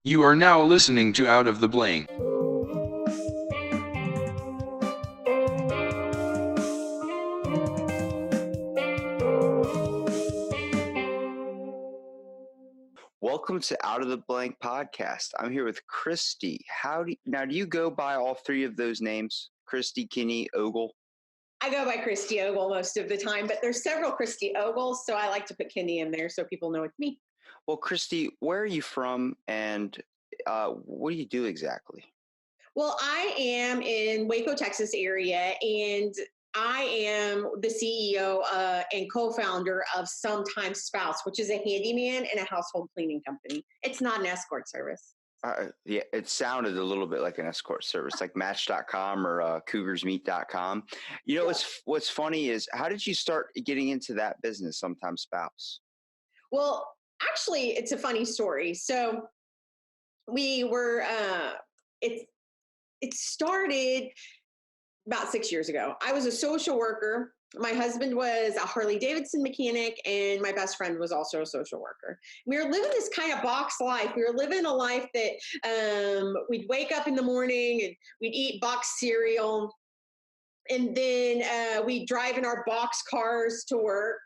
You are now listening to Out of the Blank. Welcome to Out of the Blank podcast. I'm here with Christy. Do you go by all three of those names? Christy, Kinney, Ogle? I go by Christy Ogle most of the time, but there's several Christy Ogles, so I like to put Kinney in there so people know it's me. Well, Christy, where are you from and what do you do exactly? Well, I am in Waco, Texas area, and I am the CEO and co-founder of Sometimes Spouse, which is a handyman and a household cleaning company. It's not an escort service. Yeah, it sounded a little bit like an escort service, like Match.com or CougarsMeet.com. You know, Yeah. what's funny is, how did you start getting into that business, Sometimes Spouse? Well, actually, it's a funny story. So we were, it started about 6 years ago. I was a social worker. My husband was a Harley Davidson mechanic, and my best friend was also a social worker. We were living this kind of box life. We were living a life that we'd wake up in the morning and we'd eat box cereal, and then we'd drive in our box cars to work.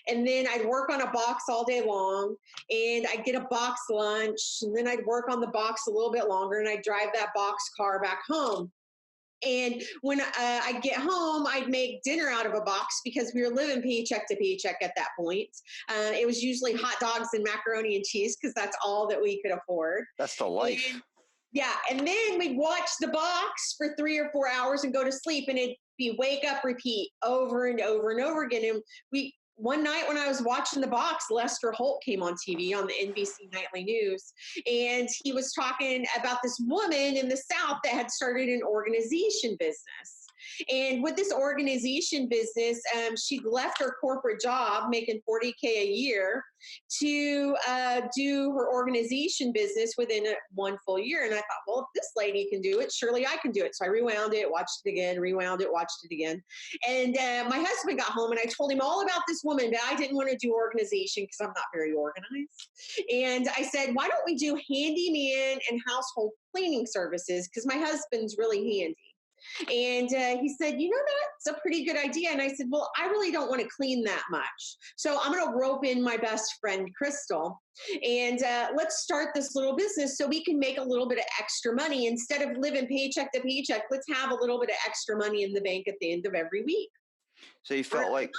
And then I'd work on a box all day long, and I'd get a box lunch, and then I'd work on the box a little bit longer, and I'd drive that box car back home. And when I'd get home, I'd make dinner out of a box because we were living paycheck to paycheck at that point. It was usually hot dogs and macaroni and cheese because that's all that we could afford. That's the life. And, yeah, and then we'd watch the box for 3 or 4 hours and go to sleep, and it'd be wake up, repeat over and over and over again. And one night when I was watching the box, Lester Holt came on TV on the NBC Nightly News, and he was talking about this woman in the South that had started an organization business. And with this organization business, she'd left her corporate job making $40K a year to do her organization business within one full year. And I thought, well, if this lady can do it, surely I can do it. So I rewound it, watched it again, rewound it, watched it again. And my husband got home, and I told him all about this woman, but I didn't want to do organization because I'm not very organized. And I said, why don't we do handyman and household cleaning services? Because my husband's really handy. And he said, that's a pretty good idea. And I said, well, I really don't want to clean that much. So I'm going to rope in my best friend, Crystal, and let's start this little business so we can make a little bit of extra money. Instead of living paycheck to paycheck, let's have a little bit of extra money in the bank at the end of every week. So you felt like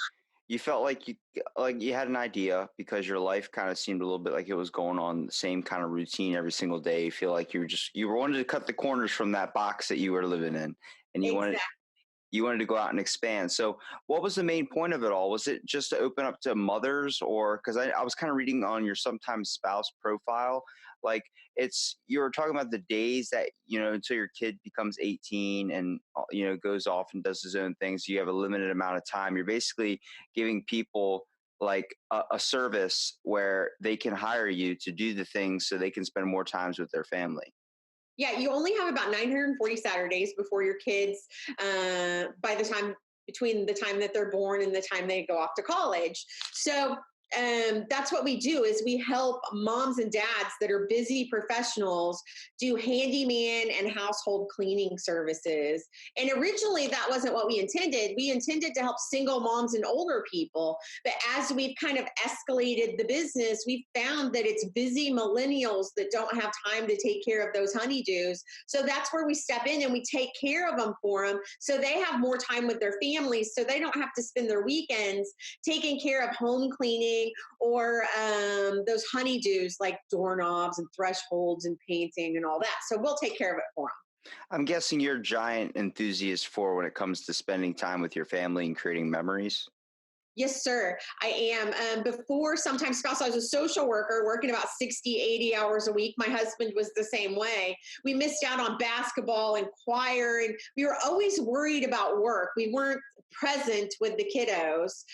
you had an idea because your life kind of seemed a little bit like it was going on the same kind of routine every single day. You feel like you wanted to cut the corners from that box that you were living in, and you wanted to go out and expand. So what was the main point of it all? Was it just to open up to mothers, or because I was kind of reading on your Sometimes Spouse profile, like you were talking about the days that, until your kid becomes 18 and, goes off and does his own things, you have a limited amount of time. You're basically giving people like a service where they can hire you to do the things so they can spend more times with their family. Yeah, you only have about 940 Saturdays before your kids, between the time that they're born and the time they go off to college. So that's what we do is we help moms and dads that are busy professionals do handyman and household cleaning services. And originally that wasn't what we intended. We intended to help single moms and older people. But as we've kind of escalated the business, we've found that it's busy millennials that don't have time to take care of those honeydews. So that's where we step in and we take care of them for them so they have more time with their families, so they don't have to spend their weekends taking care of home cleaning or those honeydews like doorknobs and thresholds and painting and all that. So we'll take care of it for them. I'm guessing you're a giant enthusiast for when it comes to spending time with your family and creating memories. Yes, sir. I am. Before Sometimes Spouse, I was a social worker working about 60, 80 hours a week. My husband was the same way. We missed out on basketball and choir, and we were always worried about work. We weren't present with the kiddos.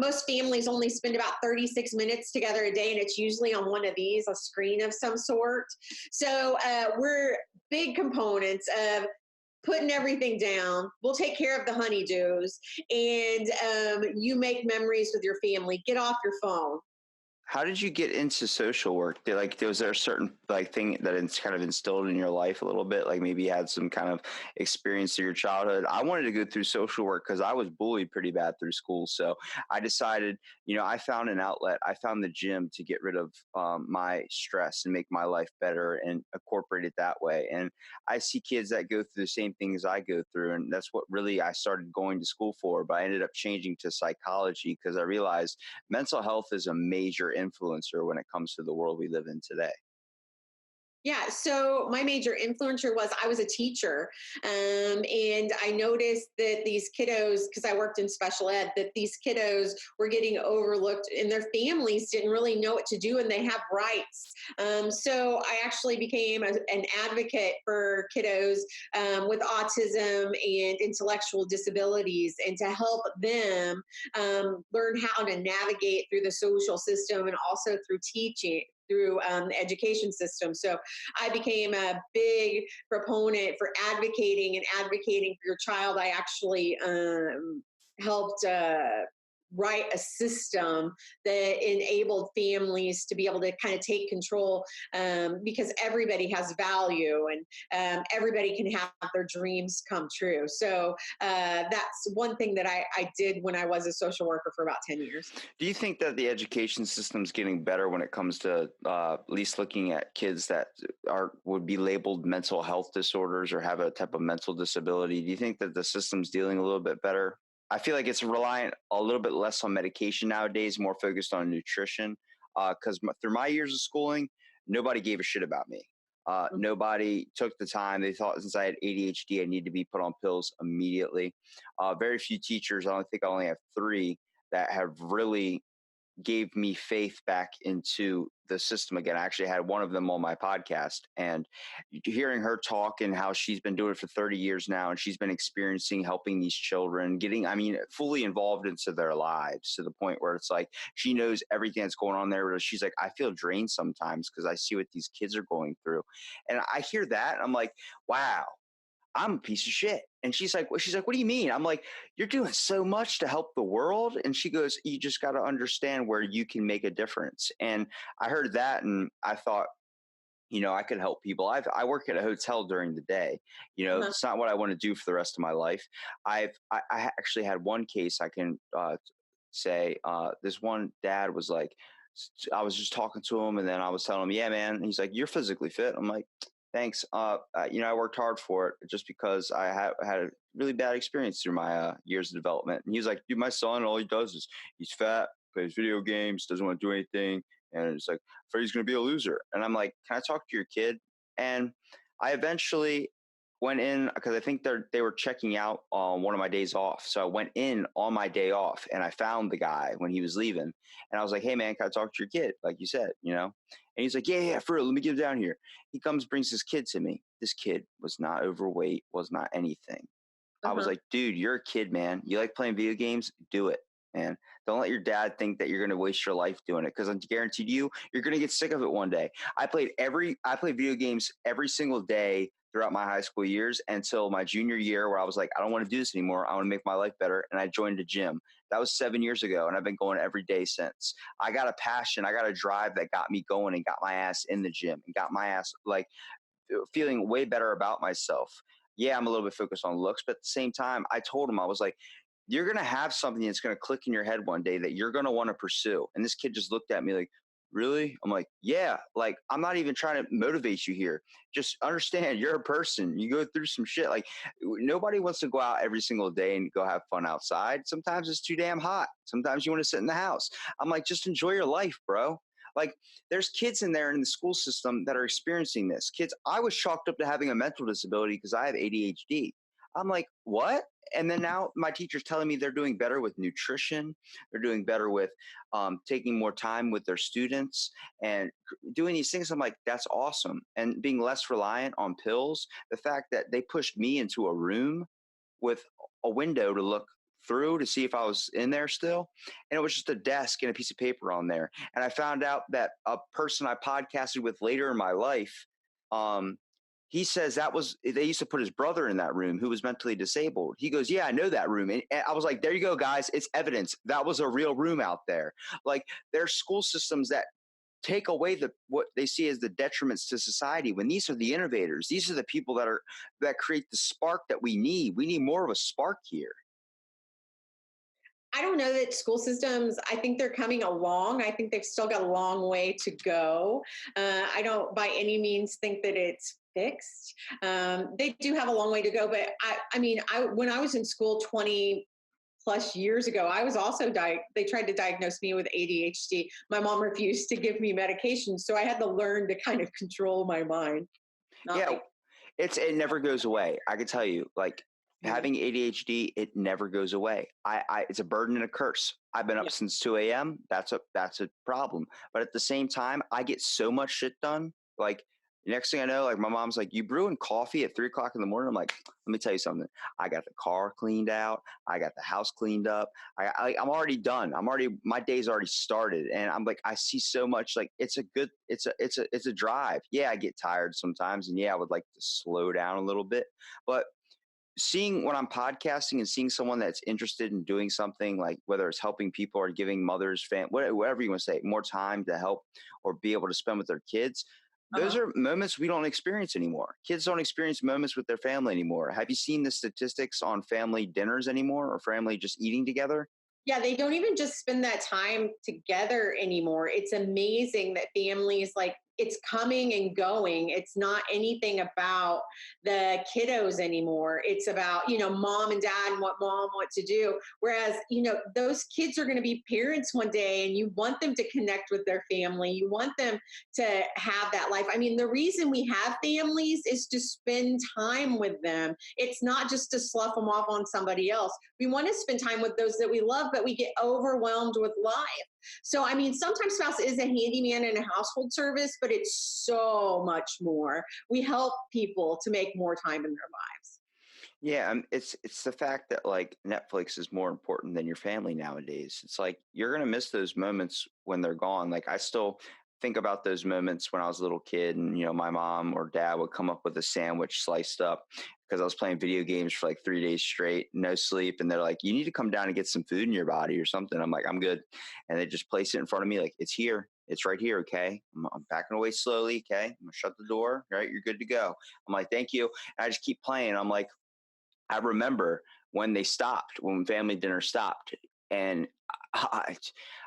Most families only spend about 36 minutes together a day, and it's usually on one of these, a screen of some sort. So we're big components of putting everything down. We'll take care of the honeydews, and you make memories with your family. Get off your phone. How did you get into social work? Was there a certain like thing that it's kind of instilled in your life a little bit? Like maybe you had some kind of experience through your childhood. I wanted to go through social work because I was bullied pretty bad through school. So I decided, I found an outlet. I found the gym to get rid of my stress and make my life better and incorporate it that way. And I see kids that go through the same things I go through, and that's what really I started going to school for. But I ended up changing to psychology because I realized mental health is a major influencer when it comes to the world we live in today. Yeah, so my major influencer was I was a teacher, and I noticed that these kiddos, because I worked in special ed, that these kiddos were getting overlooked, and their families didn't really know what to do, and they have rights. So I actually became an advocate for kiddos with autism and intellectual disabilities, and to help them learn how to navigate through the social system and also through teaching through the education system. So I became a big proponent for advocating for your child. I actually helped write a system that enabled families to be able to kind of take control, because everybody has value, and everybody can have their dreams come true. So that's one thing that I did when I was a social worker for about 10 years. Do you think that the education system is getting better when it comes to at least looking at kids that would be labeled mental health disorders or have a type of mental disability? Do you think that the system's dealing a little bit better? I feel like it's reliant a little bit less on medication nowadays, more focused on nutrition. Because through my years of schooling, nobody gave a shit about me. Nobody took the time. They thought since I had ADHD, I needed to be put on pills immediately. Very few teachers, I only have 3 that have really gave me faith back into the system again. I actually had one of them on my podcast, and hearing her talk and how she's been doing it for 30 years now, and she's been experiencing helping these children, fully involved into their lives to the point where it's like she knows everything that's going on there. She's like, I feel drained sometimes because I see what these kids are going through. And I hear that, and I'm like, wow, I'm a piece of shit. And she's like, what do you mean? I'm like, you're doing so much to help the world. And she goes, you just got to understand where you can make a difference. And I heard that, and I thought, I could help people. I work at a hotel during the day. Uh-huh. It's not what I want to do for the rest of my life. I actually had one case I can say. This one dad was like, I was just talking to him, and then I was telling him, yeah, man. And he's like, you're physically fit. I'm like, thanks. I worked hard for it just because I had a really bad experience through my years of development. And he was like, dude, my son, all he does is he's fat, plays video games, doesn't want to do anything. And it's like, afraid he's going to be a loser. And I'm like, can I talk to your kid? And I eventually went in because I think they were checking out on one of my days off. So I went in on my day off, and I found the guy when he was leaving. And I was like, hey, man, can I talk to your kid? Like you said, And he's like, yeah, for real. Let me get him down here. He comes, brings his kid to me. This kid was not overweight, was not anything. I was Uh-huh. like, dude, you're a kid, man. You like playing video games? Do it, man. Don't let your dad think that you're going to waste your life doing it, because I'm guaranteed you're going to get sick of it one day. I played video games every single day throughout my high school years until my junior year, where I was like, I don't want to do this anymore. I want to make my life better. And I joined a gym. That was 7 years ago, and I've been going every day since. I got a passion. I got a drive that got me going and got my ass in the gym and got my ass like feeling way better about myself. Yeah, I'm a little bit focused on looks, but at the same time, I told him, I was like, you're going to have something that's going to click in your head one day that you're going to want to pursue. And this kid just looked at me like, really? I'm like, yeah, like, I'm not even trying to motivate you here. Just understand you're a person. You go through some shit. Like, nobody wants to go out every single day and go have fun outside. Sometimes it's too damn hot. Sometimes you want to sit in the house. I'm like, just enjoy your life, bro. Like, there's kids in there in the school system that are experiencing this. Kids, I was chalked up to having a mental disability because I have ADHD. I'm like, what? And then now my teacher's telling me they're doing better with nutrition. They're doing better with taking more time with their students and doing these things. I'm like, that's awesome. And being less reliant on pills. The fact that they pushed me into a room with a window to look through to see if I was in there still. And it was just a desk and a piece of paper on there. And I found out that a person I podcasted with later in my life, he says they used to put his brother in that room who was mentally disabled. He goes, yeah, I know that room. And I was like, there you go, guys. It's evidence. That was a real room out there. Like, there's school systems that take away what they see as the detriments to society, when these are the innovators. These are the people that create the spark that we need. We need more of a spark here. I don't know that school systems, I think they're coming along. I think they've still got a long way to go. I don't by any means think that it's fixed. They do have a long way to go, but I mean, when I was in school 20 plus years ago, I was also they tried to diagnose me with ADHD. My mom refused to give me medication, so I had to learn to kind of control my mind. Yeah, it never goes away. I can tell you, like, having ADHD, it never goes away. It's a burden and a curse. I've been up since 2 a.m. That's a problem. But at the same time, I get so much shit done. Like, next thing I know, like, my mom's like, you brewing coffee at 3 o'clock in the morning? I'm like, let me tell you something. I got the car cleaned out. I got the house cleaned up. I'm already done. My day's already started. And I'm like, I see so much. Like, it's a drive. Yeah, I get tired sometimes. And yeah, I would like to slow down a little bit. But seeing when I'm podcasting and seeing someone that's interested in doing something, like whether it's helping people or giving mothers, whatever you want to say, more time to help or be able to spend with their kids, those are moments we don't experience anymore. Kids don't experience moments with their family anymore. Have you seen the statistics on family dinners anymore, or family just eating together? Yeah, they don't even just spend that time together anymore. It's amazing that families, like, it's coming and going. It's not anything about the kiddos anymore. It's about, mom and dad and what mom wants to do. Whereas, those kids are going to be parents one day, and you want them to connect with their family. You want them to have that life. I mean, the reason we have families is to spend time with them. It's not just to slough them off on somebody else. We want to spend time with those that we love, but we get overwhelmed with life. So, I mean, sometimes spouse is a handyman in a household service, but it's so much more. We help people to make more time in their lives. Yeah, it's the fact that, like, Netflix is more important than your family nowadays. It's like you're gonna miss those moments when they're gone. Like, I still think about those moments when I was a little kid, and my mom or dad would come up with a sandwich sliced up because I was playing video games for like 3 days straight, no sleep, and they're like, "You need to come down and get some food in your body or something." I'm like, "I'm good," and they just place it in front of me, like, "It's here, it's right here, okay." I'm backing away slowly, okay. I'm gonna shut the door. All right, you're good to go. I'm like, "Thank you." And I just keep playing. I'm like, I remember when when family dinner stopped, and I,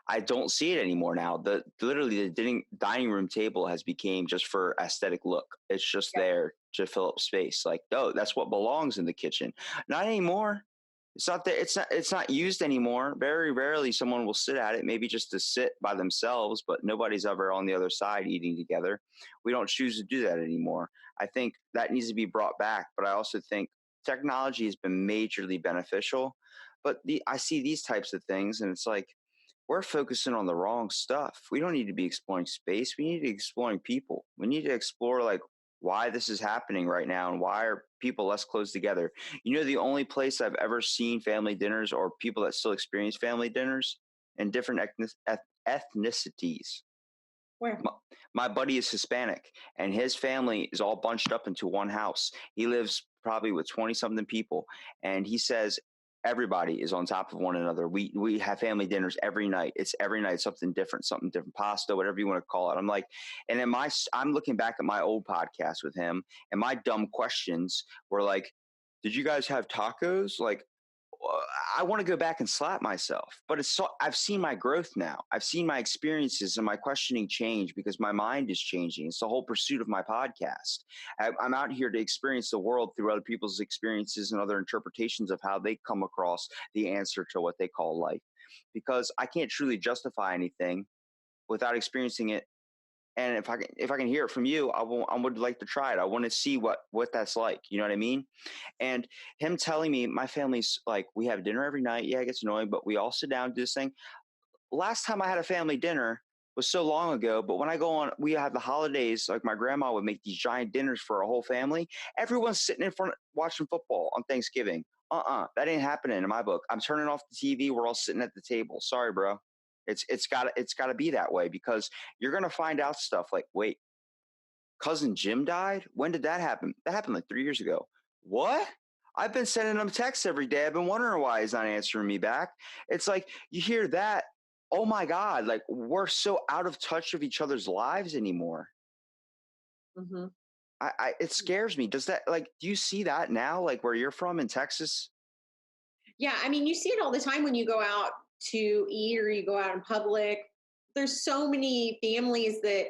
I don't see it anymore now. Literally the dining room table has became just for aesthetic look. It's just there to fill up space. Like, oh, that's what belongs in the kitchen. Not anymore. It's not there. It's not used anymore. Very rarely someone will sit at it, maybe just to sit by themselves, but nobody's ever on the other side eating together. We don't choose to do that anymore. I think that needs to be brought back, but I also think technology has been majorly beneficial. But I see these types of things, and it's like, we're focusing on the wrong stuff. We don't need to be exploring space. We need to be exploring people. We need to explore, like, why this is happening right now and why are people less close together. The only place I've ever seen family dinners, or people that still experience family dinners, in different ethnicities. Where? My buddy is Hispanic, and his family is all bunched up into one house. He lives probably with 20 something people, and he says everybody is on top of one another. We have family dinners every night. It's every night something different, pasta, whatever you want to call it. I'm like, and I'm looking back at my old podcast with him, and my dumb questions were like, did you guys have tacos? Like, I want to go back and slap myself, but I've seen my growth now. I've seen my experiences and my questioning change because my mind is changing. It's the whole pursuit of my podcast. I'm out here to experience the world through other people's experiences and other interpretations of how they come across the answer to what they call life, because I can't truly justify anything without experiencing it. And if I can hear it from you, I would like to try it. I want to see what that's like. You know what I mean? And him telling me my family's like, we have dinner every night. Yeah, it gets annoying, but we all sit down and do this thing. Last time I had a family dinner was so long ago, but when I go on, we have the holidays, like my grandma would make these giant dinners for a whole family. Everyone's sitting in front watching football on Thanksgiving. That ain't happening in my book. I'm turning off the TV. We're all sitting at the table. Sorry, bro. It's gotta be that way, because you're gonna find out stuff like, wait, cousin Jim died. When did that happen? That happened like 3 years ago. What? I've been sending him texts every day. I've been wondering why he's not answering me back. It's like you hear that. Oh my God, like we're so out of touch of each other's lives anymore. Hmm. It scares me. Does that, like, do you see that now, like where you're from in Texas? Yeah, I mean, you see it all the time when you go out to eat or you go out in public. There's so many families that,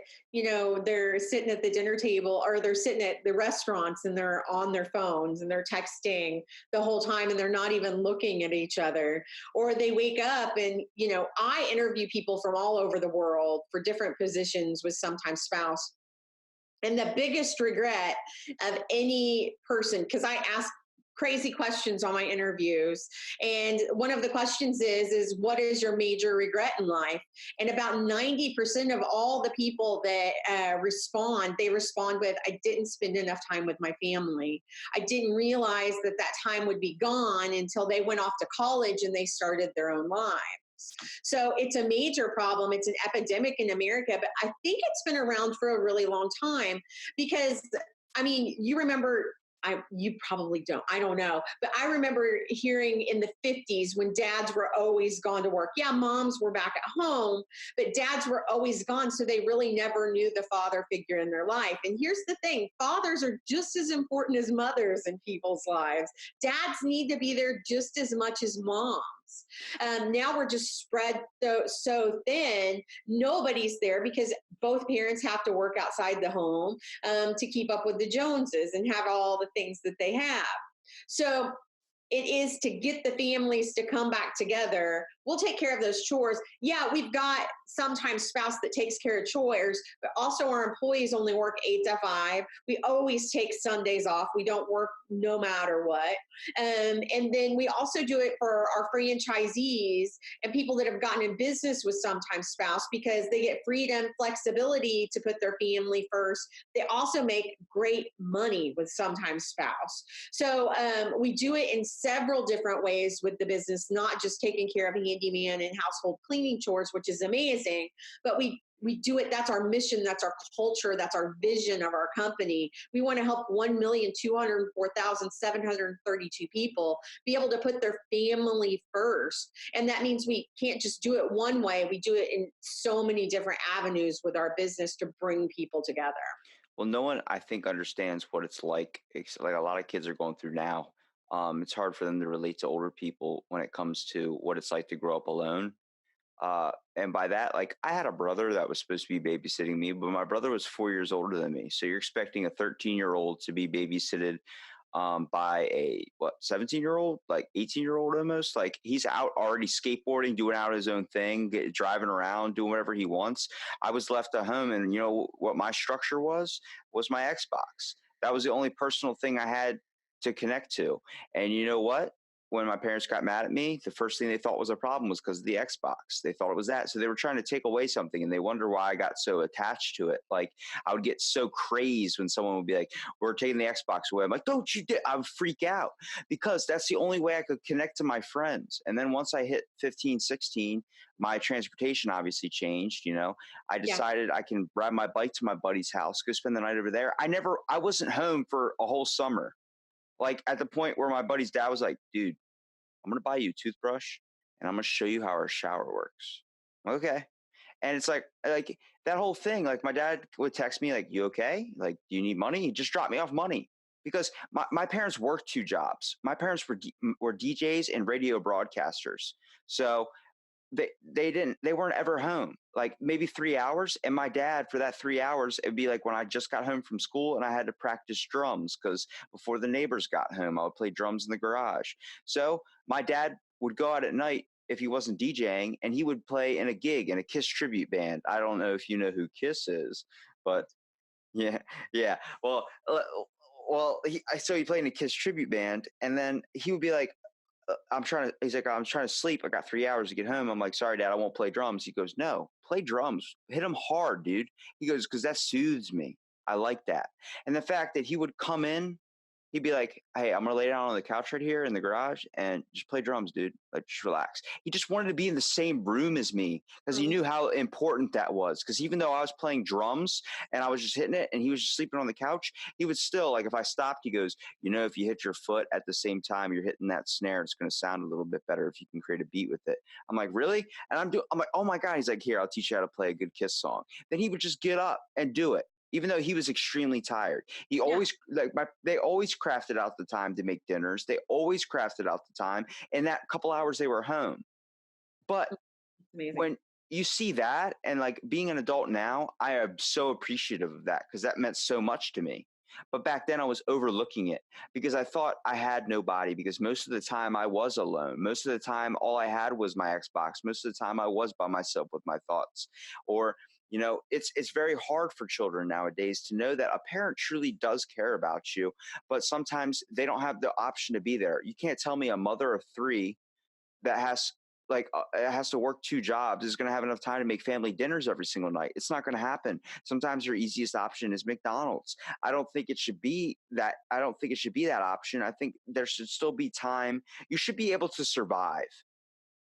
they're sitting at the dinner table or they're sitting at the restaurants and they're on their phones and they're texting the whole time and they're not even looking at each other. Or they wake up and, I interview people from all over the world for different positions with sometimes spouse. And the biggest regret of any person, because I ask crazy questions on my interviews, and one of the questions is what is your major regret in life? And about 90% of all the people that respond, they respond with, I didn't spend enough time with my family. I didn't realize that that time would be gone until they went off to college and they started their own lives. So it's a major problem. It's an epidemic in America, but I think it's been around for a really long time because, I mean, you remember. You probably don't. I don't know. But I remember hearing in the 50s when dads were always gone to work. Yeah, moms were back at home, but dads were always gone. So they really never knew the father figure in their life. And here's the thing, fathers are just as important as mothers in people's lives. Dads need to be there just as much as moms. Now we're just spread so thin. Nobody's there because both parents have to work outside the home to keep up with the Joneses and have all the things that they have. So it is to get the families to come back together. We'll take care of those chores. Yeah, we've got sometimes spouse that takes care of chores, but also our employees only work 8 to 5. We always take Sundays off. We don't work no matter what. And then we also do it for our franchisees and people that have gotten in business with sometimes spouse because they get freedom, flexibility to put their family first. They also make great money with sometimes spouse. So we do it in several different ways with the business, not just taking care of handyman and household cleaning chores, which is amazing, but we do it. That's our mission. That's our culture. That's our vision of our company. We want to help 1,204,732 people be able to put their family first. And that means we can't just do it one way. We do it in so many different avenues with our business to bring people together. Well, no one, I think, understands what it's like. It's like a lot of kids are going through now. It's hard for them to relate to older people when it comes to what it's like to grow up alone. And by that, like I had a brother that was supposed to be babysitting me, but my brother was 4 years older than me. So you're expecting a 13-year-old to be babysitted by a 17-year-old, like 18-year-old almost. Like he's out already skateboarding, doing out his own thing, driving around, doing whatever he wants. I was left at home, and you know what my structure was my Xbox. That was the only personal thing I had to connect to. And you know what? When my parents got mad at me, the first thing they thought was a problem was because of the Xbox. They thought it was that. So they were trying to take away something, and they wonder why I got so attached to it. Like I would get so crazed when someone would be like, we're taking the Xbox away. I'm like, don't you dare. I would freak out because that's the only way I could connect to my friends. And then once I hit 15, 16, my transportation obviously changed. You know, I decided I can ride my bike to my buddy's house, go spend the night over there. I wasn't home for a whole summer. Like at the point where my buddy's dad was like, dude, I'm going to buy you a toothbrush and I'm going to show you how our shower works. Okay. And it's like that whole thing, like my dad would text me like, you okay? Like, do you need money? He just dropped me off money because my parents worked 2 jobs. My parents were DJs and radio broadcasters. So they weren't ever home, like maybe 3 hours. And my dad, for that 3 hours, it'd be like when I just got home from school and I had to practice drums because before the neighbors got home, I would play drums in the garage. So my dad would go out at night if he wasn't DJing, and he would play in a gig in a Kiss tribute band. I don't know if you know who Kiss is, but yeah, yeah. So he played in a Kiss tribute band, and then he would be like, he's like, I'm trying to sleep. I got 3 hours to get home. I'm like, sorry, Dad, I won't play drums. He goes, no, play drums. Hit them hard, dude. He goes, because that soothes me. I like that. And the fact that he would come in, He'd be like, "Hey, I'm gonna lay down on the couch right here in the garage and just play drums, dude. Like, just relax." He just wanted to be in the same room as me because he knew how important that was. Because even though I was playing drums and I was just hitting it, and he was just sleeping on the couch, he would still, like, if I stopped, he goes, if you hit your foot at the same time you're hitting that snare, it's going to sound a little bit better if you can create a beat with it. I'm like, really? And I'm like, oh my God. He's like, here, I'll teach you how to play a good Kiss song. Then he would just get up and do it, even though he was extremely tired. He always they always crafted out the time to make dinners. They always crafted out the time. In that couple hours they were home. But Amazing. when you see that, and like being an adult now, I am so appreciative of that because that meant so much to me. But back then I was overlooking it because I thought I had nobody, because most of the time I was alone. Most of the time all I had was my Xbox. Most of the time I was by myself with my thoughts. Or it's very hard for children nowadays to know that a parent truly does care about you, but sometimes they don't have the option to be there. You can't tell me a mother of 3 that has to work 2 jobs is going to have enough time to make family dinners every single night. It's not going to happen. Sometimes your easiest option is McDonald's. I don't think it should be that. I don't think it should be that option. I think there should still be time. You should be able to survive.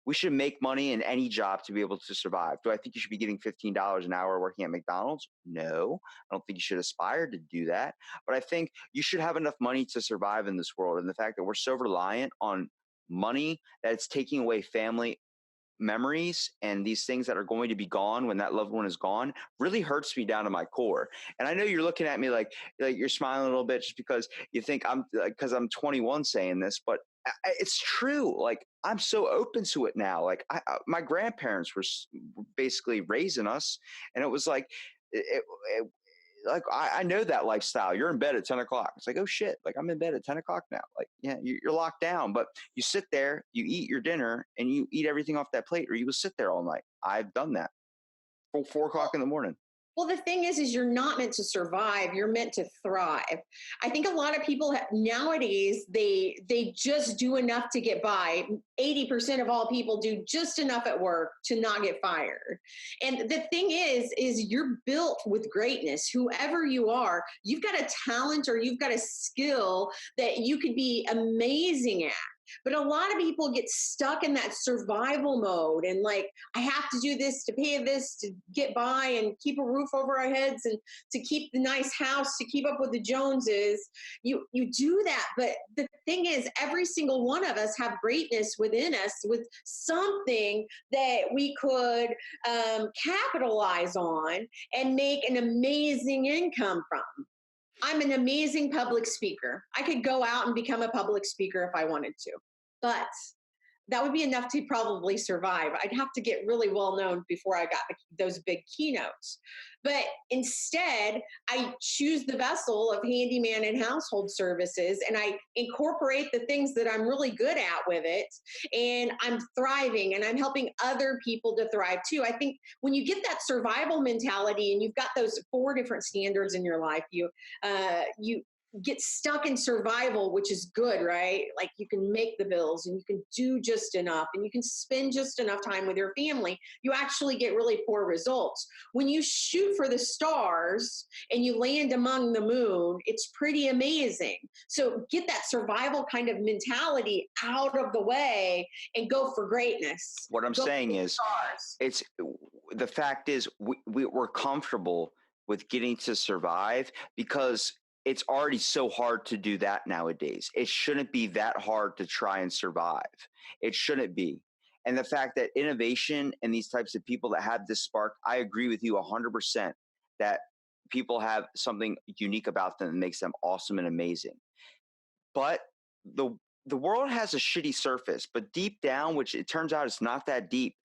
We should make money in any job to be able to survive. Do I think you should be getting $15 an hour working at McDonald's? No, I don't think you should aspire to do that. But I think you should have enough money to survive in this world. And the fact that we're so reliant on money that it's taking away family memories and these things that are going to be gone when that loved one is gone really hurts me down to my core. And I know you're looking at me like you're smiling a little bit just because you think I'm, because I'm 21 saying this, but it's true. Like, I'm so open to it now. Like my grandparents were basically raising us, and it was like, I know that lifestyle. You're in bed at 10 o'clock. It's like, oh shit, like I'm in bed at 10 o'clock now. Like, yeah, you're locked down, but you sit there, you eat your dinner, and you eat everything off that plate, or you will sit there all night. I've done that. 4 o'clock in the morning. Well, the thing is you're not meant to survive. You're meant to thrive. I think a lot of people nowadays, they just do enough to get by. 80% of all people do just enough at work to not get fired. And the thing is you're built with greatness. Whoever you are, you've got a talent or you've got a skill that you could be amazing at. But a lot of people get stuck in that survival mode and like, I have to do this to pay this to get by and keep a roof over our heads and to keep the nice house, to keep up with the Joneses. You do that. But the thing is, every single one of us have greatness within us with something that we could capitalize on and make an amazing income from. I'm an amazing public speaker. I could go out and become a public speaker if I wanted to, but that would be enough to probably survive. I'd have to get really well known before I got those big keynotes. But instead, I choose the vessel of handyman and household services, and I incorporate the things that I'm really good at with it, and I'm thriving, and I'm helping other people to thrive too. I think when you get that survival mentality, and you've got those 4 different standards in your life, you get stuck in survival, which is good, right? Like you can make the bills and you can do just enough and you can spend just enough time with your family. You actually get really poor results. When you shoot for the stars and you land among the moon, it's pretty amazing. So get that survival kind of mentality out of the way and go for greatness. What I'm saying is, it's the fact is we're comfortable with getting to survive because it's already so hard to do that nowadays. It shouldn't be that hard to try and survive. It shouldn't be. And the fact that innovation and these types of people that have this spark, I agree with you 100% that people have something unique about them that makes them awesome and amazing. But the world has a shitty surface, but deep down, which it turns out it's not that deep,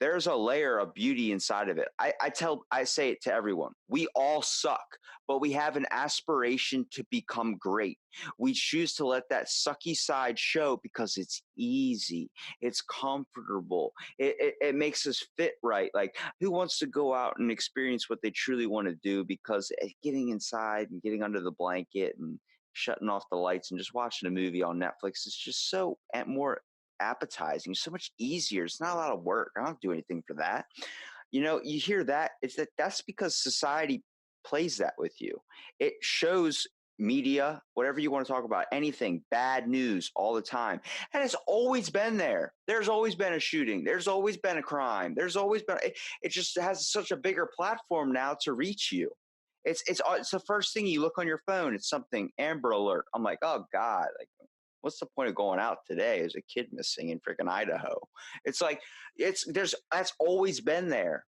there's a layer of beauty inside of it. I say it to everyone. We all suck, but we have an aspiration to become great. We choose to let that sucky side show because it's easy. It's comfortable. It makes us fit right. Like, who wants to go out and experience what they truly want to do? Because getting inside and getting under the blanket and shutting off the lights and just watching a movie on Netflix is just so more appetizing, so much easier. It's not a lot of work. I don't do anything for that. You hear that, that's because society plays that with you. It shows media, whatever you want to talk about, anything, bad news all the time. And it's always been there. There's always been a shooting. There's always been a crime. There's always been, it just has such a bigger platform now to reach you. It's the first thing you look on your phone. It's something Amber Alert. I'm like, oh God, like, what's the point of going out today? There's a kid missing in freaking Idaho. It's like, that's always been there.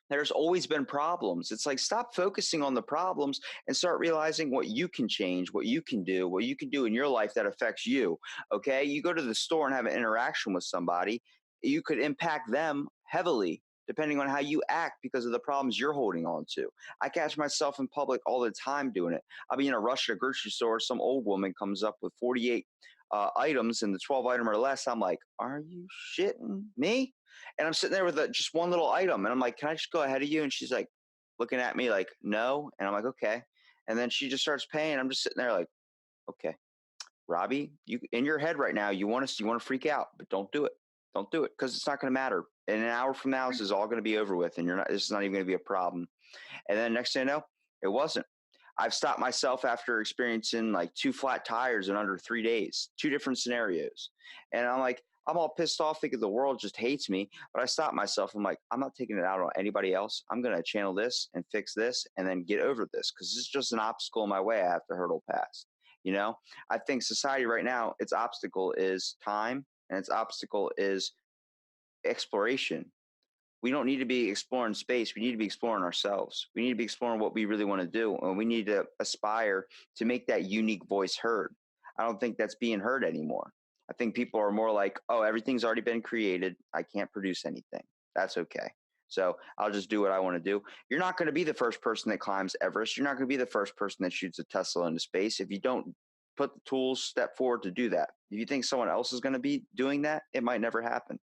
There's always been problems. It's like, stop focusing on the problems and start realizing what you can change, what you can do in your life that affects you. Okay. You go to the store and have an interaction with somebody, you could impact them heavily depending on how you act because of the problems you're holding on to. I catch myself in public all the time doing it. I'll be in a rush at a grocery store. Some old woman comes up with 48 items and the 12 item or less. I'm like, are you shitting me? And I'm sitting there with just one little item. And I'm like, can I just go ahead of you? And she's like looking at me like, no. And I'm like, okay. And then she just starts paying. I'm just sitting there like, okay, Robbie, you in your head right now, you want to freak out, but don't do it. Don't do it because it's not going to matter. In an hour from now, this is all going to be over with. And this is not even going to be a problem. And then next thing I know, it wasn't. I've stopped myself after experiencing like 2 flat tires in under 3 days, 2 different scenarios. And I'm like, I'm all pissed off thinking the world just hates me, but I stopped myself. I'm like, I'm not taking it out on anybody else. I'm going to channel this and fix this and then get over this because it's just an obstacle in my way I have to hurdle past. You know, I think society right now, its obstacle is time and its obstacle is exploration. We don't need to be exploring space. We need to be exploring ourselves. We need to be exploring what we really want to do. And we need to aspire to make that unique voice heard. I don't think that's being heard anymore. I think people are more like, oh, everything's already been created. I can't produce anything. That's okay. So I'll just do what I want to do. You're not going to be the first person that climbs Everest. You're not going to be the first person that shoots a Tesla into space if you don't put the tools, step forward to do that. If you think someone else is going to be doing that, it might never happen.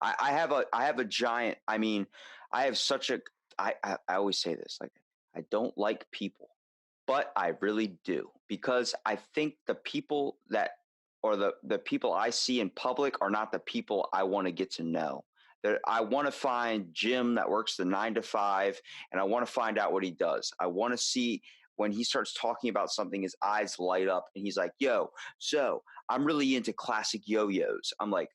I have a giant, I mean, I have such a, I always say this, like, I don't like people, but I really do because I think the people that, or the people I see in public are not the people I want to get to know. That I want to find Jim that works the 9 to 5 and I want to find out what he does. I want to see when he starts talking about something, his eyes light up and he's like, yo, so I'm really into classic yo-yos. I'm like,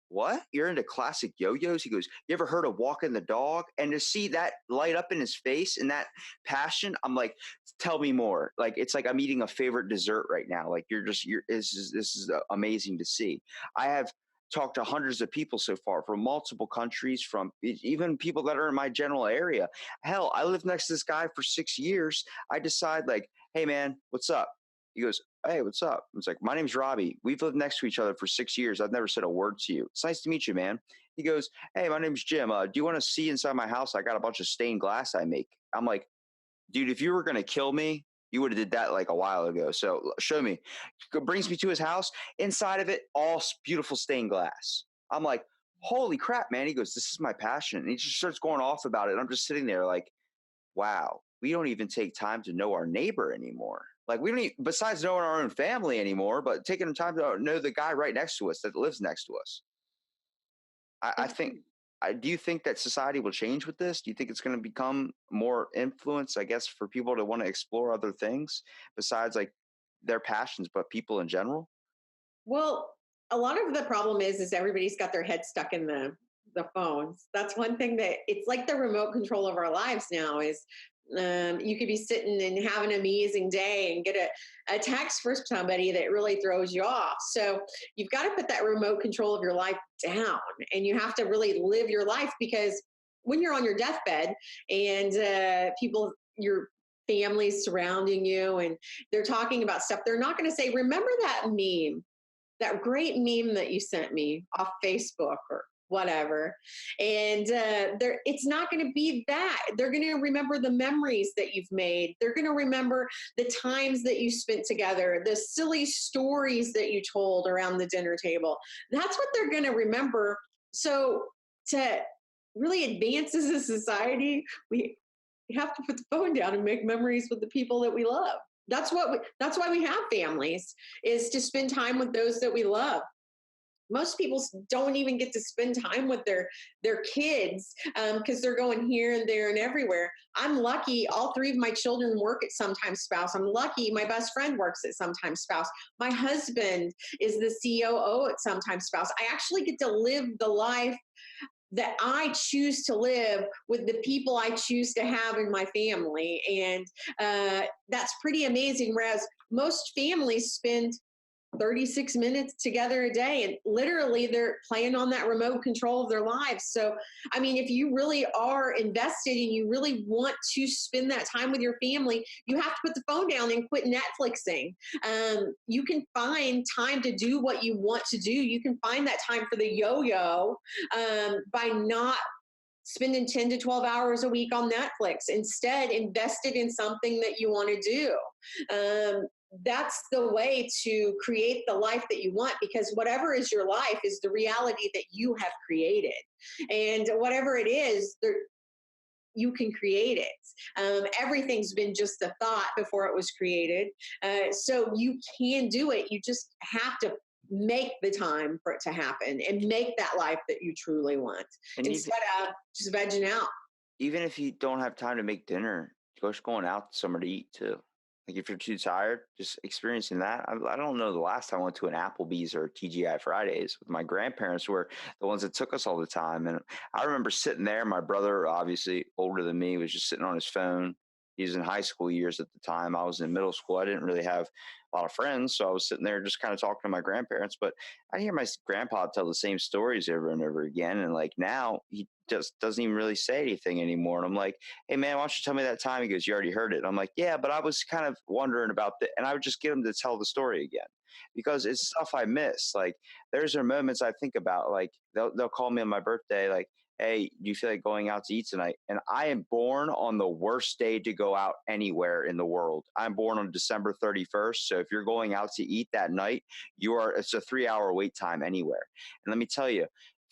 what? You're into classic yo-yos? He goes, you ever heard of Walking the Dog? And to see that light up in his face and that passion, I'm like, tell me more. Like, it's like I'm eating a favorite dessert right now. Like this is amazing to see. I have talked to hundreds of people so far from multiple countries, from even people that are in my general area. Hell, I lived next to this guy for 6 years. I decide like, hey man, what's up? He goes, hey, what's up? It's like, my name's Robbie. We've lived next to each other for 6 years. I've never said a word to you. It's nice to meet you, man. He goes, hey, my name's Jim. Do you want to see inside my house? I got a bunch of stained glass I make. I'm like, dude, if you were going to kill me, you would have did that like a while ago. So show me. Brings me to his house. Inside of it, all beautiful stained glass. I'm like, holy crap, man. He goes, this is my passion. And he just starts going off about it. I'm just sitting there like, wow, we don't even take time to know our neighbor anymore. Like we don't even, besides knowing our own family anymore, but taking the time to know the guy right next to us that lives next to us. I think, do you think that society will change with this? Do you think it's going to become more influence, I guess, for people to want to explore other things besides like their passions, but people in general? Well, a lot of the problem is everybody's got their head stuck in the phones. That's one thing that it's like the remote control of our lives now is you could be sitting and having an amazing day and get a text from somebody that really throws you off. So you've got to put that remote control of your life down and you have to really live your life because when you're on your deathbed and people, your family's surrounding you and they're talking about stuff, they're not going to say, remember that meme, that great meme that you sent me off Facebook or whatever. And it's not going to be that. They're going to remember the memories that you've made. They're going to remember the times that you spent together, the silly stories that you told around the dinner table. That's what they're going to remember. So to really advance as a society, we have to put the phone down and make memories with the people that we love. That's why we have families, is to spend time with those that we love. most people don't even get to spend time with their kids because they're going here and there and everywhere. I'm lucky all three of my children work at Sometime Spouse. I'm lucky my best friend works at Sometime Spouse. My husband is the COO at Sometime Spouse. I actually get to live the life that I choose to live with the people I choose to have in my family. And that's pretty amazing. Whereas most families spend 36 minutes together a day, and literally they're playing on that remote control of their lives. So, I mean, if you really are invested and you really want to spend that time with your family, you have to put the phone down and quit Netflixing. You can find time to do what you want to do. You can find that time for the yo-yo by not spending 10 to 12 hours a week on Netflix. Instead, invested in something that you want to do. That's the way to create the life that you want, because whatever is your life is the reality that you have created. And whatever it is, you can create it. Everything's been just a thought before it was created. So you can do it. You just have to make the time for it to happen and make that life that you truly want, And instead of just vegging out. even if you don't have time to make dinner, just going out somewhere to eat too. Like if you're too tired, just experiencing that. I don't know the last time I went to an Applebee's or TGI Fridays with my grandparents, were the ones that took us all the time. And I remember sitting there. My brother, obviously older than me, was just sitting on his phone. He was in high school years at the time. I was in middle school. I didn't really have a lot of friends, so I was sitting there just kind of talking to my grandparents. But I hear my grandpa tell the same stories over and over again. And like now, he just doesn't even really say anything anymore. And I'm like, hey man, why don't you tell me that time? He goes, you already heard it. And I'm like, yeah, but I was kind of wondering about that. And I would just get him to tell the story again, because it's stuff I miss. Like there's moments I think about, like they'll call me on my birthday, like, hey, do you feel like going out to eat tonight? And I am born on the worst day to go out anywhere in the world. I'm born on December 31st. So if you're going out to eat that night, it's a 3-hour wait time anywhere. And let me tell you,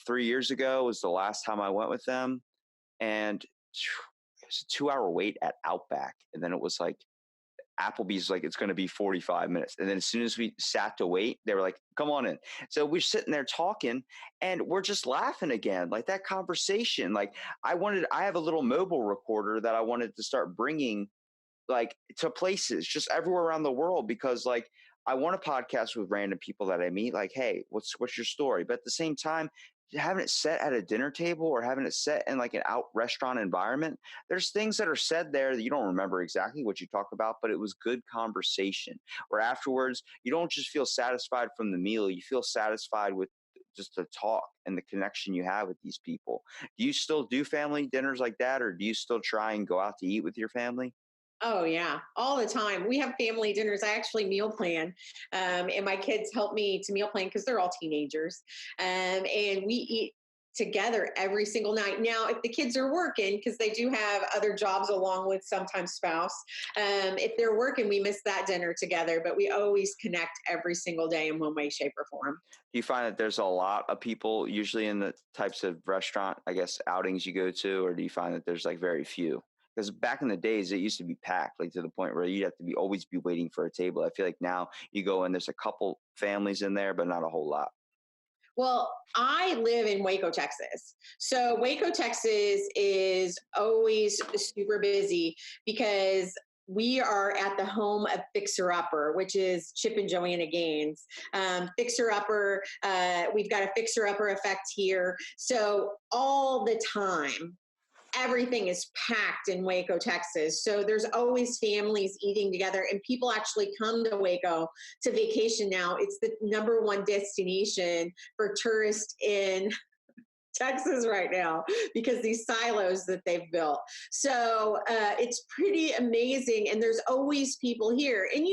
3 years ago was the last time I went with them. And it was a 2-hour wait at Outback. And then it was like, Applebee's like, it's going to be 45 minutes. And then as soon as we sat to wait, they were like, come on in. So we're sitting there talking and we're just laughing again. Like that conversation, like I have a little mobile recorder that I wanted to start bringing like to places just everywhere around the world, because like I want to podcast with random people that I meet, like, hey, what's your story? But at the same time, having it set at a dinner table or having it set in like an out restaurant environment, there's things that are said there that you don't remember exactly what you talk about, but it was good conversation, where afterwards you don't just feel satisfied from the meal, you feel satisfied with just the talk and the connection you have with these people. Do you still do family dinners like that, or do you still try and go out to eat with your family? Oh yeah, all the time. We have family dinners. I actually meal plan, and my kids help me to meal plan because they're all teenagers, and we eat together every single night. Now, if the kids are working, because they do have other jobs along with sometimes spouse, if they're working, we miss that dinner together. But we always connect every single day in one way, shape, or form. Do you find that there's a lot of people usually in the types of restaurant, I guess, outings you go to, or do you find that there's like very few? Because back in the days, it used to be packed, like to the point where you'd have to always be waiting for a table. I feel like now you go in, there's a couple families in there, but not a whole lot. Well, I live in Waco, Texas. So Waco, Texas is always super busy because we are at the home of Fixer Upper, which is Chip and Joanna Gaines. Fixer Upper, we've got a Fixer Upper effect here. So all the time, everything is packed in Waco, Texas. So there's always families eating together, and people actually come to Waco to vacation now. It's the number one destination for tourists in Texas right now because these silos that they've built. So it's pretty amazing. And there's always people here. And,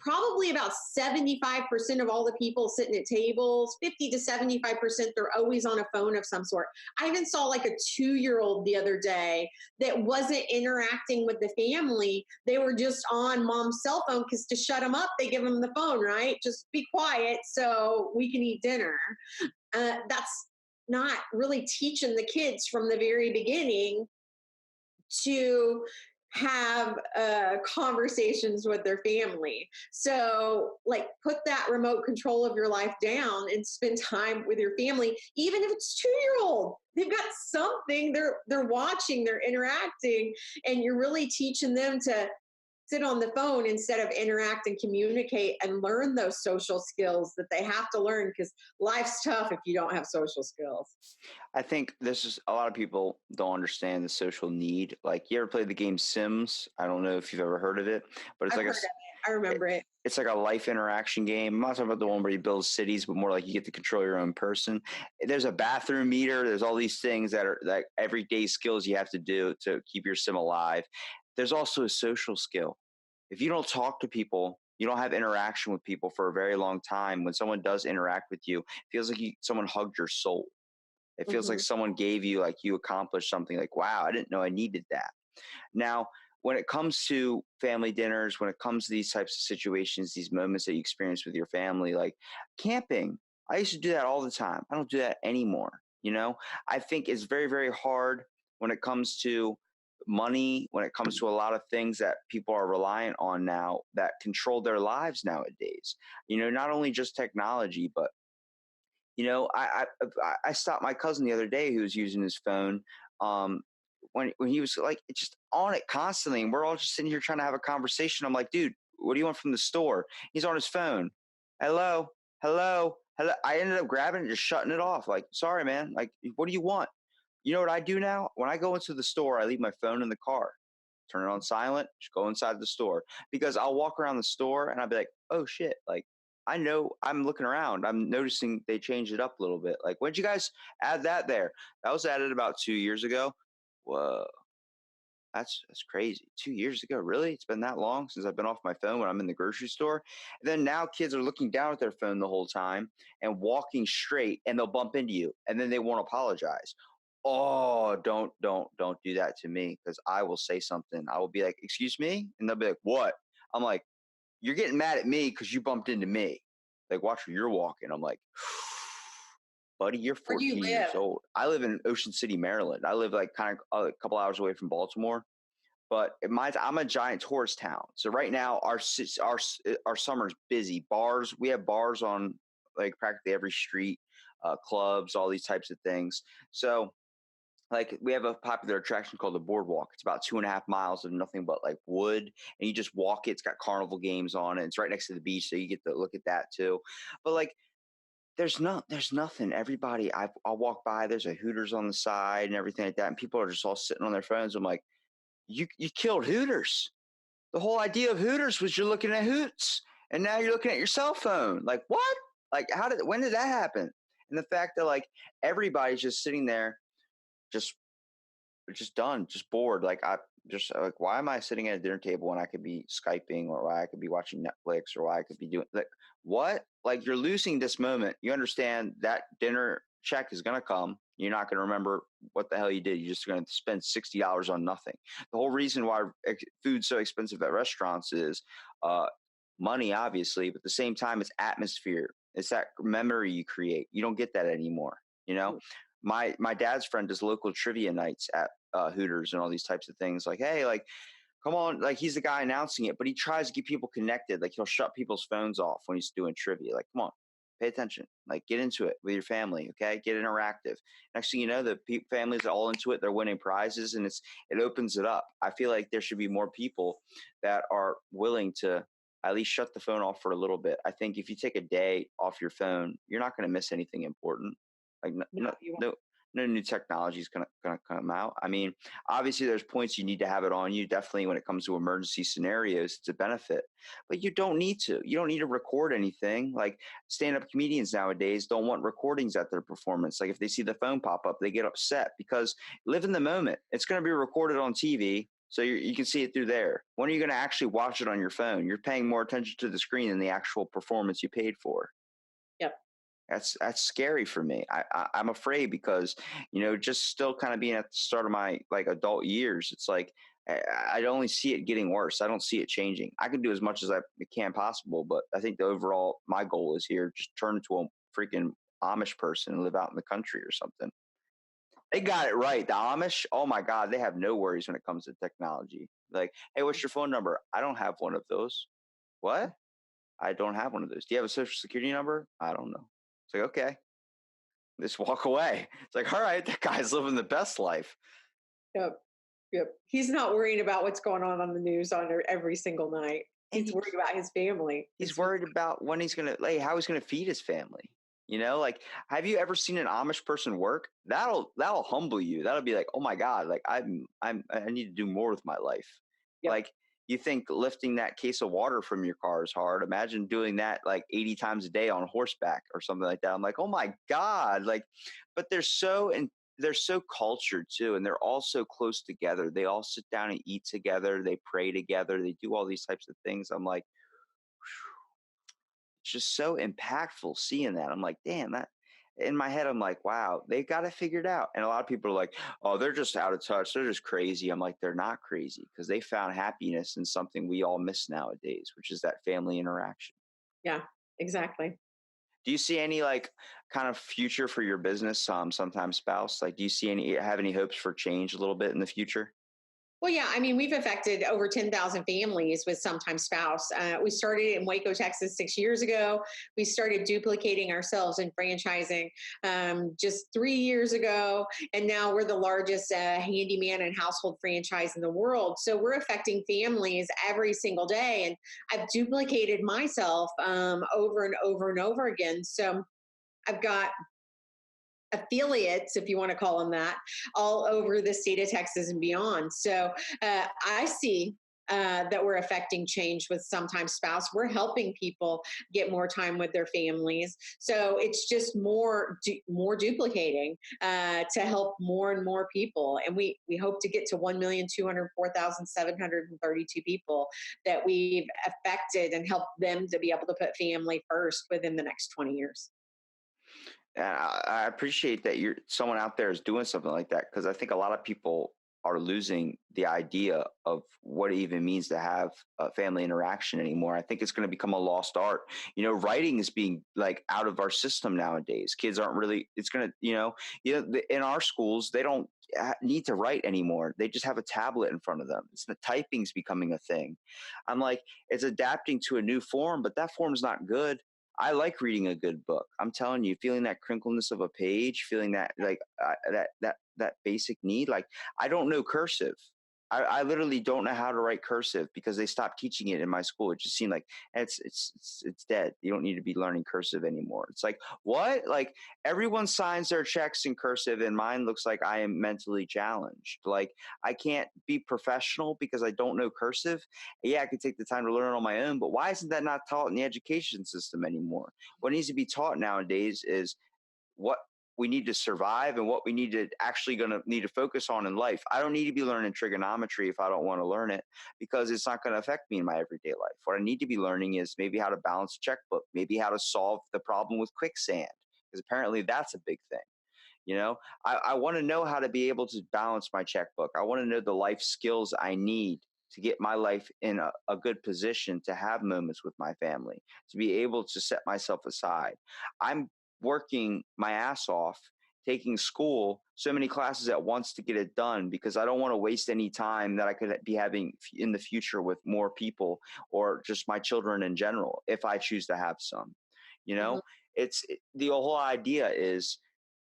probably about 75% of all the people sitting at tables, 50 to 75%, they're always on a phone of some sort. I even saw like a 2-year-old the other day that wasn't interacting with the family. They were just on mom's cell phone because to shut them up, they give them the phone, right? Just be quiet so we can eat dinner. That's not really teaching the kids from the very beginning to have conversations with their family. So, like, put that remote control of your life down and spend time with your family. Even if it's 2-year-old, they've got something they're watching, they're interacting, and you're really teaching them to sit on the phone instead of interact and communicate and learn those social skills that they have to learn, because life's tough if you don't have social skills. I think this is a lot of people don't understand the social need. Like, you ever played the game Sims? I don't know if you've ever heard of it, but it's I've like heard of it. I remember it. it's like a life interaction game. I'm not talking about the one where you build cities, but more like you get to control your own person. There's a bathroom meter. There's all these things that are like everyday skills you have to do to keep your sim alive. There's also a social skill. If you don't talk to people, you don't have interaction with people for a very long time. When someone does interact with you, it feels like someone hugged your soul. It feels like Hmm. someone gave you, like, you accomplished something, like, wow, I didn't know I needed that. Now, when it comes to family dinners, when it comes to these types of situations, these moments that you experience with your family, like camping, I used to do that all the time. I don't do that anymore. I think it's very, very hard when it comes to money, when it comes to a lot of things that people are reliant on now that control their lives nowadays. Not only just technology, but I stopped my cousin the other day who was using his phone, um, when he was like just on it constantly, and we're all just sitting here trying to have a conversation. I'm like, dude, what do you want from the store? He's on his phone. Hello, hello, hello. I ended up grabbing it, and just shutting it off. Like, sorry, man. Like, what do you want? You know what I do now? When I go into the store, I leave my phone in the car, turn it on silent, just go inside the store, because I'll walk around the store and I'll be like, oh shit, like, I know, I'm looking around, I'm noticing they changed it up a little bit. Like, when'd you guys add that there? That was added about 2 years ago. Whoa, that's crazy. 2 years ago, really? It's been that long since I've been off my phone when I'm in the grocery store. And then now kids are looking down at their phone the whole time and walking straight, and they'll bump into you, and then they won't apologize. Oh, don't do that to me, because I will say something. I will be like, excuse me? And they'll be like, what? I'm like, you're getting mad at me because you bumped into me. Like, watch where you're walking. I'm like, buddy, you're Where do you 14 live? years old. I live in Ocean City, Maryland. I live like kind of a couple hours away from Baltimore. But I'm a giant tourist town. So right now, our summer's busy. Bars, we have bars on like practically every street, clubs, all these types of things. So, like, we have a popular attraction called the Boardwalk. It's about 2.5 miles of nothing but like wood, and you just walk it. It's got carnival games on it. It's right next to the beach, so you get to look at that too. But like, there's nothing. Everybody, I'll walk by. There's a Hooters on the side and everything like that, and people are just all sitting on their phones. I'm like, you killed Hooters. The whole idea of Hooters was you're looking at hoots, and now you're looking at your cell phone. Like, what? Like, when did that happen? And the fact that, like, everybody's just sitting there, just done, just bored. Like, I just like, why am I sitting at a dinner table when I could be Skyping, or why I could be watching Netflix, or why I could be doing like, what? Like, you're losing this moment. You understand that dinner check is going to come. You're not going to remember what the hell you did. You're just going to spend $60 on nothing. The whole reason why food's so expensive at restaurants is uh, money, obviously, but at the same time, it's atmosphere. It's that memory you create. You don't get that anymore. You know, my dad's friend does local trivia nights at Hooters and all these types of things. Like, hey, like, come on, like, he's the guy announcing it, but he tries to get people connected. Like, he'll shut people's phones off when he's doing trivia. Like, come on, pay attention. Like, get into it with your family. Okay, get interactive. Next thing you know, the families are all into it. They're winning prizes, and it opens it up. I feel like there should be more people that are willing to at least shut the phone off for a little bit. I think if you take a day off your phone, you're not going to miss anything important. Like, no, No, no, you won't. no, no new technology is gonna come out. I mean, obviously there's points you need to have it on you. Definitely when it comes to emergency scenarios, it's a benefit. But you don't need to. You don't need to record anything. Like, stand-up comedians nowadays don't want recordings at their performance. Like, if they see the phone pop up, they get upset, because live in the moment. It's going to be recorded on TV. So you can see it through there. When are you going to actually watch it on your phone? You're paying more attention to the screen than the actual performance you paid for. Yep. That's scary for me. I'm afraid, because just still kind of being at the start of my like adult years. It's like I only see it getting worse. I don't see it changing. I can do as much as I can possible, but I think the overall my goal is here, just turn into a freaking Amish person and live out in the country or something. They got it right. The Amish, oh my God, they have no worries when it comes to technology. Like, hey, what's your phone number? I don't have one of those. What? I don't have one of those. Do you have a social security number? I don't know. It's like, okay, just walk away. It's like, all right, that guy's living the best life. Yep. Yep. He's not worrying about what's going on the news every single night. And He's worried about his family. he's worried about when he's gonna, like, how he's gonna feed his family. Like, have you ever seen an Amish person work? That'll humble you. That'll be like, oh my God, like I need to do more with my life. Yep. Like, you think lifting that case of water from your car is hard. Imagine doing that like 80 times a day on horseback or something like that. I'm like, oh my God. Like, but they're so cultured too, and they're all so close together. They all sit down and eat together. They pray together. They do all these types of things. I'm like, it's just so impactful seeing that. I'm like, damn, that in my head, I'm like, wow, they got it figured out. And a lot of people are like, oh, they're just out of touch. They're just crazy. I'm like, they're not crazy because they found happiness in something we all miss nowadays, which is that family interaction. Yeah, exactly. Do you see any like kind of future for your business, sometimes spouse? Like, do you have any hopes for change a little bit in the future? Well, yeah, I mean, we've affected over 10,000 families with sometime spouse. We started in Waco, Texas 6 years ago. We started duplicating ourselves in franchising just 3 years ago. And now we're the largest handyman and household franchise in the world. So we're affecting families every single day. And I've duplicated myself over and over and over again. So I've got affiliates, if you want to call them that, all over the state of Texas and beyond. So I see that we're affecting change with sometimes spouse. We're helping people get more time with their families. So it's just more duplicating to help more and more people. And we hope to get to 1,204,732 people that we've affected and helped them to be able to put family first within the next 20 years. And I appreciate that someone out there is doing something like that, because I think a lot of people are losing the idea of what it even means to have a family interaction anymore. I think it's going to become a lost art. Writing is being like out of our system nowadays. Kids aren't really. It's going to, in our schools they don't need to write anymore. They just have a tablet in front of them. It's the typing's becoming a thing. I'm like, it's adapting to a new form, but that form's not good. I like reading a good book. I'm telling you, feeling that crinkleness of a page, feeling that like that basic need. Like, I don't know cursive. I literally don't know how to write cursive because they stopped teaching it in my school. It just seemed like it's dead. You don't need to be learning cursive anymore. It's like, what? Like, everyone signs their checks in cursive and mine looks like I am mentally challenged. Like, I can't be professional because I don't know cursive. Yeah, I could take the time to learn it on my own, but why isn't that not taught in the education system anymore? What needs to be taught nowadays is what we need to survive and what we need to actually going to need to focus on in life. I don't need to be learning trigonometry if I don't want to learn it, because it's not going to affect me in my everyday life. What I need to be learning is maybe how to balance a checkbook, maybe how to solve the problem with quicksand, because apparently that's a big thing. I want to know how to be able to balance my checkbook. I want to know the life skills I need to get my life in a good position to have moments with my family, to be able to set myself aside. I'm working my ass off, taking school, so many classes at once to get it done, because I don't want to waste any time that I could be having in the future with more people or just my children in general, if I choose to have some. Mhm. The whole idea is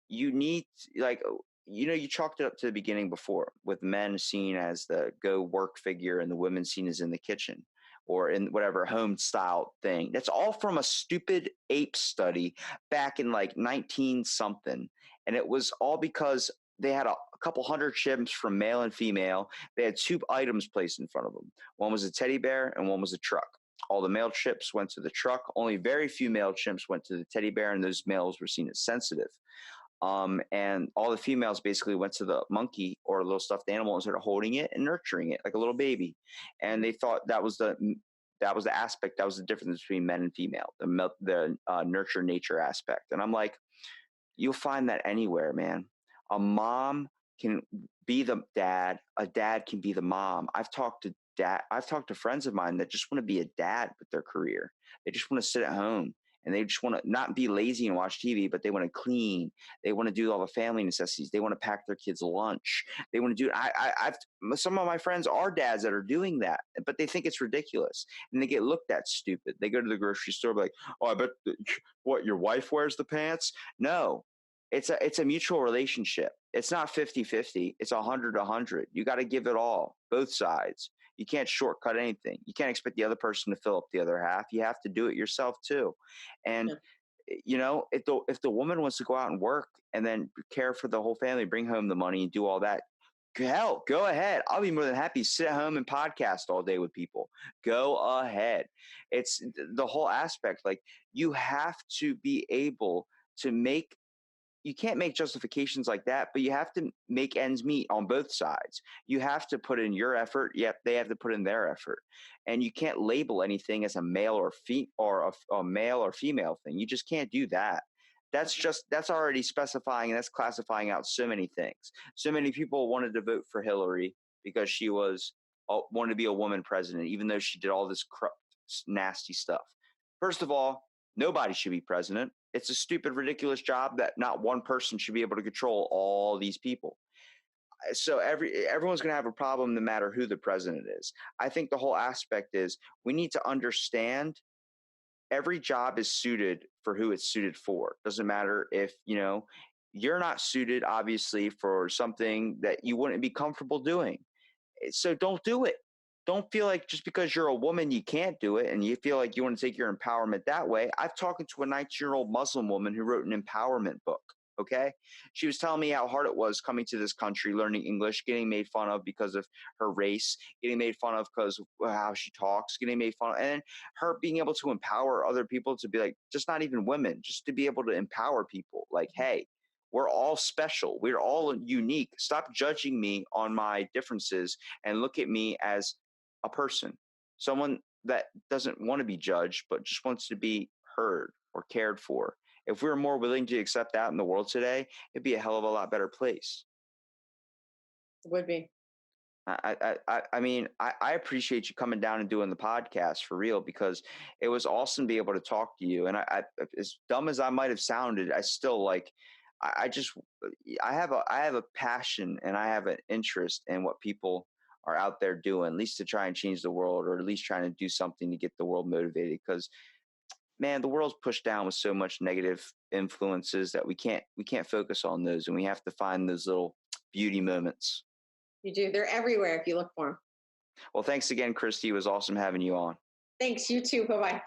you need, like, you chalked it up to the beginning before, with men seen as the go work figure and the women seen as in the kitchen or in whatever home style thing. That's all from a stupid ape study back in like 19 something. And it was all because they had a couple hundred chimps from male and female. They had two items placed in front of them. One was a teddy bear and one was a truck. All the male chimps went to the truck. Only very few male chimps went to the teddy bear, and those males were seen as sensitive. And all the females basically went to the monkey or a little stuffed animal and started holding it and nurturing it like a little baby. And they thought that was the aspect, that was the difference between men and female, the nurture nature aspect. And I'm like, you'll find that anywhere, man. A mom can be the dad. A dad can be the mom. I've talked to friends of mine that just want to be a dad with their career. They just want to sit at home and they just want to not be lazy and watch TV, but they want to clean. They want to do all the family necessities. They want to pack their kids lunch. They want to do. I've some of my friends are dads that are doing that, but they think it's ridiculous, and they get looked at stupid. They go to the grocery store like, oh, I bet what, your wife wears the pants? No, it's a mutual relationship. It's not 50-50. It's 100-100. You got to give it all, both sides. You can't shortcut anything. You can't expect the other person to fill up the other half. You have to do it yourself too. And if the woman wants to go out and work and then care for the whole family, bring home the money and do all that, hell, go ahead. I'll be more than happy to sit at home and podcast all day with people. Go ahead. It's the whole aspect. Like, you have to be able to you can't make justifications like that, but you have to make ends meet on both sides. You have to put in your effort, yet they have to put in their effort. And you can't label anything as a male or a male or female thing. You just can't do that. That's already specifying, and that's classifying out so many things. So many people wanted to vote for Hillary because she wanted to be a woman president, even though she did all this corrupt, nasty stuff. First of all, nobody should be president. It's a stupid, ridiculous job that not one person should be able to control all these people. So everyone's going to have a problem no matter who the president is. I think the whole aspect is we need to understand every job is suited for who it's suited for. Doesn't matter if, you're not suited, obviously, for something that you wouldn't be comfortable doing. So don't do it. Don't feel like just because you're a woman, you can't do it, and you feel like you want to take your empowerment that way. I've talked to a 19-year-old Muslim woman who wrote an empowerment book. Okay. She was telling me how hard it was coming to this country, learning English, getting made fun of because of her race, getting made fun of because of how she talks, getting made fun of, and her being able to empower other people to be like, just not even women, just to be able to empower people. Like, hey, we're all special. We're all unique. Stop judging me on my differences and look at me as a person, someone that doesn't want to be judged, but just wants to be heard or cared for. If we were more willing to accept that in the world today, it'd be a hell of a lot better place. It would be. I mean, I appreciate you coming down and doing the podcast for real, because it was awesome to be able to talk to you. And I as dumb as I might have sounded, I still like, I have a passion and I have an interest in what people are out there doing, at least to try and change the world, or at least trying to do something to get the world motivated. Because, man, the world's pushed down with so much negative influences that we can't focus on those, and we have to find those little beauty moments. You do. They're everywhere if you look for them. Well, thanks again, Christy. It was awesome having you on. Thanks. You too. Bye-bye.